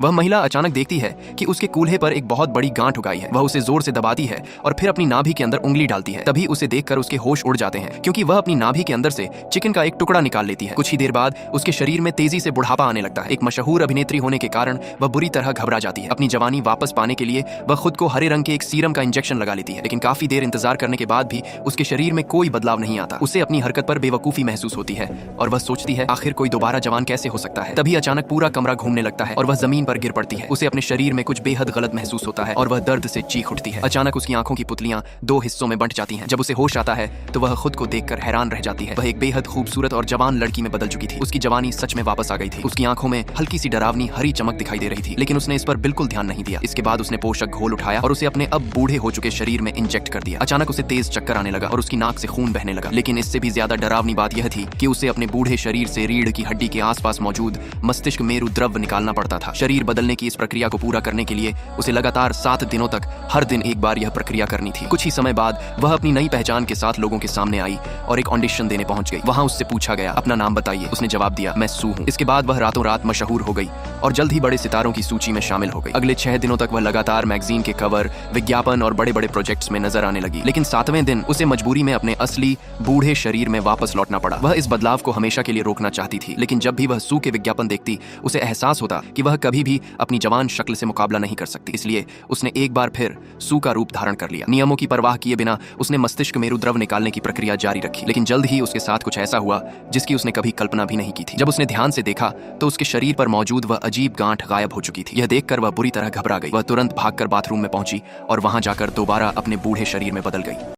वह महिला अचानक देखती है कि उसके कूल्हे पर एक बहुत बड़ी गांठ उगाई है। वह उसे जोर से दबाती है और फिर अपनी नाभि के अंदर उंगली डालती है। तभी उसे देखकर उसके होश उड़ जाते हैं, क्योंकि वह अपनी नाभि के अंदर से चिकन का एक टुकड़ा निकाल लेती है। कुछ ही देर बाद उसके शरीर में तेजी से बुढ़ापा आने लगता है। एक मशहूर अभिनेत्री होने के कारण वह बुरी तरह घबरा जाती है। अपनी जवानी वापस पाने के लिए वह खुद को हरे रंग के एक सीरम का इंजेक्शन लगा लेती है, लेकिन काफी देर इंतजार करने के बाद भी उसके शरीर में कोई बदलाव नहीं आता। उसे अपनी हरकत पर बेवकूफी महसूस होती है और वह सोचती है आखिर कोई दोबारा जवान कैसे हो सकता है। तभी अचानक पूरा कमरा घूमने लगता है और वह जमीन पर गिर पड़ती है। उसे अपने शरीर में कुछ बेहद गलत महसूस होता है और वह दर्द से चीख उठती है। अचानक उसकी आंखों की पुतलियां दो हिस्सों में बंट जाती हैं। जब उसे होश आता है तो वह खुद को देखकर हैरान रह जाती है। वह एक बेहद खूबसूरत और जवान लड़की में बदल चुकी थी। उसकी जवानी सच में वापस आ गई थी। उसकी आंखों में हल्की सी डरावनी हरी चमक दिखाई दे रही थी, लेकिन उसने इस पर बिल्कुल ध्यान नहीं दिया। इसके बाद उसने पोषक घोल उठाया और उसे अपने अब बूढ़े हो चुके शरीर में इंजेक्ट कर दिया। अचानक उसे तेज चक्कर आने लगा और उसकी नाक से खून बहने लगा। लेकिन इससे भी ज्यादा डरावनी बात यह थी कि उसे अपने बूढ़े शरीर से रीढ़ की हड्डी के आसपास मौजूद मस्तिष्क मेरु द्रव निकालना पड़ता था। शरीर बदलने की इस प्रक्रिया को पूरा करने के लिए उसे लगातार 7 दिनों तक हर दिन एक बार यह प्रक्रिया करनी थी। कुछ ही समय बाद वह अपनी नई पहचान के साथ लोगों के सामने आई और एक ऑडिशन देने पहुंच गई। वहां उससे पूछा गया, अपना नाम बताइए। उसने जवाब दिया, मैं सू हूं। इसके बाद वह रातों रात मशहूर हो गई और जल्द ही बड़े सितारों की सूची में शामिल हो गई। अगले 6 दिनों तक वह लगातार मैगजीन के कवर, विज्ञापन और बड़े बड़े प्रोजेक्ट्स में नजर आने लगी। लेकिन 7वें दिन उसे मजबूरी में अपने असली बूढ़े शरीर में वापस लौटना पड़ा। वह इस बदलाव को हमेशा के लिए रोकना चाहती थी, लेकिन जब भी वह सू के विज्ञापन देखती उसे एहसास होता कि वह कभी भी अपनी जवान शक्ल से मुकाबला नहीं कर सकती। इसलिए उसने एक बार फिर सू का रूप धारण कर लिया। नियमों की परवाह किए बिना उसने मस्तिष्क मेरु द्रव निकालने की प्रक्रिया जारी रखी। लेकिन जल्द ही उसके साथ कुछ ऐसा हुआ जिसकी उसने कभी कल्पना भी नहीं की थी। जब उसने ध्यान से देखा तो उसके शरीर पर मौजूद वह अजीब गांठ गायब हो चुकी थी। यह देखकर वह बुरी तरह घबरा गई। वह तुरंत भागकर बाथरूम में पहुंची और वहां जाकर दोबारा अपने बूढ़े शरीर में बदल गई।